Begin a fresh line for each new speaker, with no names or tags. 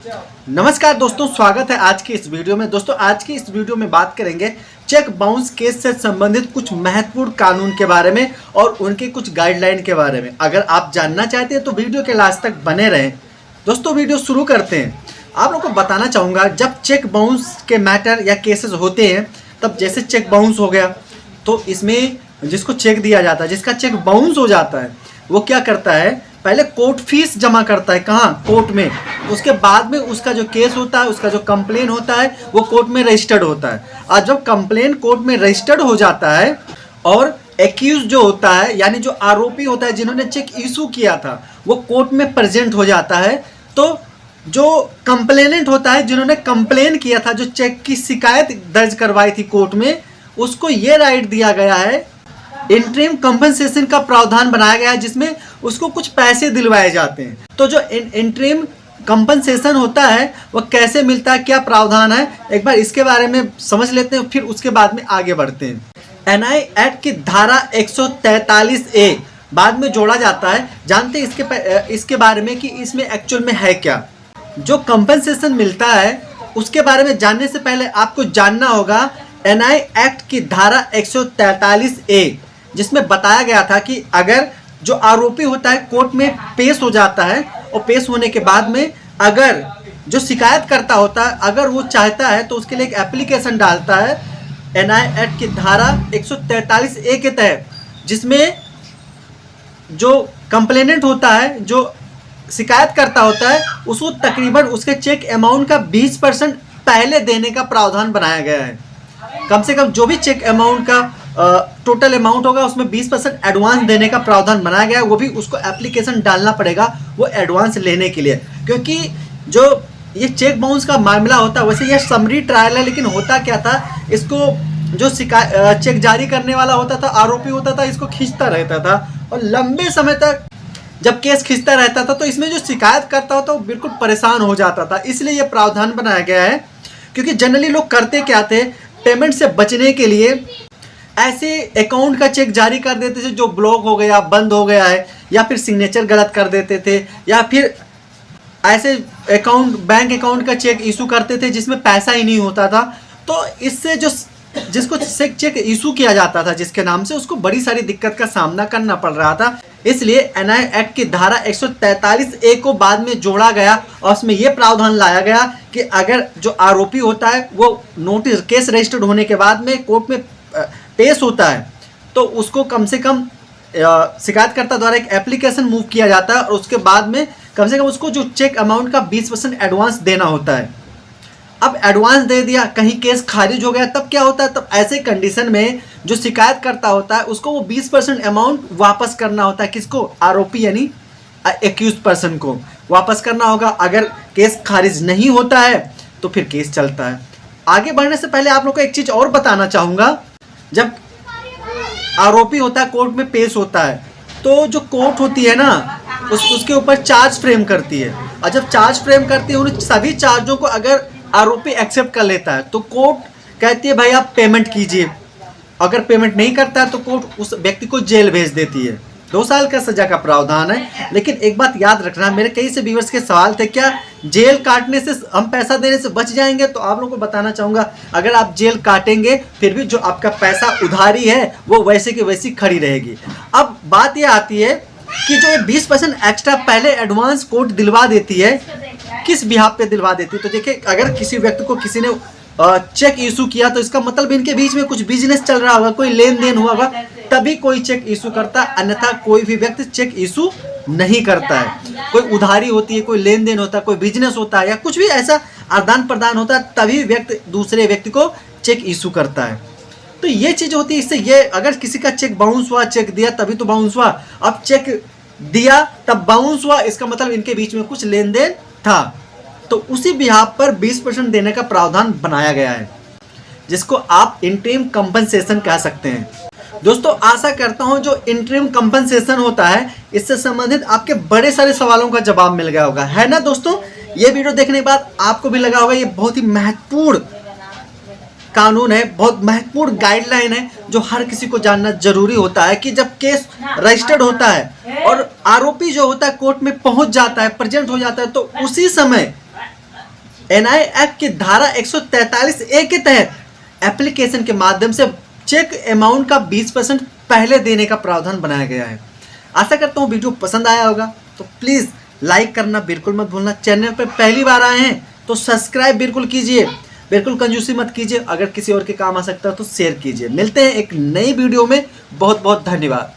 नमस्कार दोस्तों, स्वागत है आज की इस वीडियो में। दोस्तों आज की इस वीडियो में बात करेंगे चेक बाउंस केस से संबंधित कुछ महत्वपूर्ण कानून के बारे में और उनके कुछ गाइडलाइन के बारे में। अगर आप जानना चाहते हैं तो वीडियो के लास्ट तक बने रहें। दोस्तों वीडियो शुरू करते हैं। आप लोगों को बताना चाहूँगा, जब चेक बाउंस के मैटर या केसेस होते हैं तब जैसे चेक बाउंस हो गया तो इसमें जिसको चेक दिया जाता है, जिसका चेक बाउंस हो जाता है, वो क्या करता है, पहले कोर्ट फीस जमा करता है। कहाँ? कोर्ट में। उसके बाद में उसका जो केस होता है, उसका जो कंप्लेन होता है वो कोर्ट में रजिस्टर्ड होता है। और जब कंप्लेन कोर्ट में रजिस्टर्ड हो जाता है और एक्यूज जो होता है, यानी जो आरोपी होता है जिन्होंने चेक इशू किया था, वो कोर्ट में प्रेजेंट हो जाता है, तो जो कंप्लेनेंट होता है, जिन्होंने कंप्लेन किया था, जो चेक की शिकायत दर्ज करवाई थी कोर्ट में, उसको ये राइट दिया गया है, इंटरिम कंपनसेशन का प्रावधान बनाया गया है जिसमें उसको कुछ पैसे दिलवाए जाते हैं। तो जो इंटरिम कंपनसेशन होता है वह कैसे मिलता है, क्या प्रावधान है, एक बार इसके बारे में समझ लेते हैं, फिर उसके बाद में आगे बढ़ते हैं। एनआई एक्ट की धारा 143A बाद में जोड़ा जाता है। जानते हैं इसके बारे में कि इसमें एक्चुअल में है क्या। जो कंपनसेशन मिलता है उसके बारे में जानने से पहले आपको जानना होगा एनआई एक्ट की धारा 143A, जिसमें बताया गया था कि अगर जो आरोपी होता है कोर्ट में पेश हो जाता है और पेश होने के बाद में अगर जो शिकायत करता होता है, अगर वो चाहता है तो उसके लिए एक एप्लीकेशन डालता है एनआई एक्ट की धारा 143A के तहत, जिसमें जो कंप्लेनेंट होता है, जो शिकायत करता होता है, उसको तकरीबन उसके चेक अमाउंट का 20% पहले देने का प्रावधान बनाया गया है। कम से कम जो भी चेक अमाउंट का टोटल अमाउंट होगा उसमें 20% एडवांस देने का प्रावधान बनाया गया है। वो भी उसको एप्लीकेशन डालना पड़ेगा वो एडवांस लेने के लिए, क्योंकि जो ये चेक बाउंस का मामला होता है, वैसे ये समरी ट्रायल है, लेकिन होता क्या था, इसको जो चेक जारी करने वाला होता था, आरोपी होता था, इसको खींचता रहता था और लंबे समय तक जब केस खींचता रहता था तो इसमें जो शिकायत करता होता वो बिल्कुल परेशान हो जाता था। इसलिए ये प्रावधान बनाया गया है, क्योंकि जनरली लोग करते क्या थे, पेमेंट से बचने के लिए ऐसे अकाउंट का चेक जारी कर देते थे जो ब्लॉक हो गया, बंद हो गया है, या फिर सिग्नेचर गलत कर देते थे, या फिर ऐसे बैंक अकाउंट का चेक इशू करते थे जिसमें पैसा ही नहीं होता था। तो इससे जिसको चेक इशू किया जाता था जिसके नाम से, उसको बड़ी सारी दिक्कत का सामना करना पड़ रहा था। इसलिए एनआई एक्ट की धारा 143A को बाद में जोड़ा गया और उसमें यह प्रावधान लाया गया कि अगर जो आरोपी होता है वो नोटिस केस रजिस्टर्ड होने के बाद में कोर्ट में पेश होता है तो उसको कम से कम शिकायतकर्ता द्वारा एक एप्लीकेशन मूव किया जाता है और उसके बाद में कम से कम उसको जो चेक अमाउंट का 20% एडवांस देना होता है। अब एडवांस दे दिया, कहीं केस खारिज हो गया, तब क्या होता है, तब ऐसे कंडीशन में जो शिकायत करता होता है उसको वो 20% अमाउंट वापस करना होता है। किसको? आरोपी यानी एक्यूज पर्सन को वापस करना होगा। अगर केस खारिज नहीं होता है तो फिर केस चलता है। आगे बढ़ने से पहले आप लोग को एक चीज़ और बताना चाहूँगा। जब आरोपी होता है कोर्ट में पेश होता है तो जो कोर्ट होती है ना, उसके ऊपर चार्ज फ्रेम करती है, और जब चार्ज फ्रेम करती है उन सभी चार्जों को अगर आरोपी एक्सेप्ट कर लेता है तो कोर्ट कहती है भाई आप पेमेंट कीजिए। अगर पेमेंट नहीं करता है तो कोर्ट उस व्यक्ति को जेल भेज देती है। 2 साल का सजा का प्रावधान है। लेकिन एक बात याद रखना, मेरे कई से व्यूअर्स के सवाल थे, क्या जेल काटने से हम पैसा देने से बच जाएंगे? तो आप लोगों को बताना चाहूँगा, अगर आप जेल काटेंगे फिर भी जो आपका पैसा उधारी है वो वैसे की वैसी खड़ी रहेगी। अब बात ये आती है कि जो 20% एक्स्ट्रा पहले एडवांस कोर्ट दिलवा देती है, किस बिहाफ पे दिलवा देती है? तो देखिए, अगर किसी व्यक्ति को किसी ने चेक इशू किया तो इसका मतलब इनके बीच में कुछ बिजनेस चल रहा होगा, कोई लेन देन हुआ होगा, तभी कोई चेक इशू करता है, अन्यथा कोई भी व्यक्ति चेक इशू नहीं करता है। कोई उधारी होती है, कोई लेन देन होता है, कोई बिजनेस होता है, या कुछ भी ऐसा आदान प्रदान होता है, तभी व्यक्ति दूसरे व्यक्ति को चेक इशू करता है। तो ये चीज़ होती है। इससे ये अगर किसी का चेक बाउंस हुआ, चेक दिया तभी तो बाउंस हुआ, अब चेक दिया तब बाउंस हुआ, इसका मतलब इनके बीच में कुछ लेन देन था। तो उसी बिहाफ पर 20% देने का प्रावधान बनाया गया है, जिसको आप इंटरिम कंपनसेशन कह सकते हैं। दोस्तों आशा करता हूं जो इंटरिम कंपनसेशन होता है इससे संबंधित आपके बड़े सारे सवालों का जवाब मिल गया होगा, है ना दोस्तों। ये वीडियो देखने के बाद आपको भी लगा होगा ये बहुत ही महत्वपूर्ण कानून है, बहुत महत्वपूर्ण गाइडलाइन है जो हर किसी को जानना जरूरी होता है कि जब केस रजिस्टर्ड होता है और आरोपी जो होता है कोर्ट में पहुंच जाता है, प्रेजेंट हो जाता है, तो उसी समय एनआई एक्ट की धारा 143A के तहत एप्लीकेशन के माध्यम से चेक अमाउंट का 20% पहले देने का प्रावधान बनाया गया है। आशा करता हूँ वीडियो पसंद आया होगा, तो प्लीज़ लाइक करना बिल्कुल मत भूलना। चैनल पर पहली बार आए हैं तो सब्सक्राइब बिल्कुल कीजिए, बिल्कुल कंजूसी मत कीजिए। अगर किसी और के काम आ सकता है तो शेयर कीजिए। मिलते हैं एक नई वीडियो में। बहुत बहुत धन्यवाद।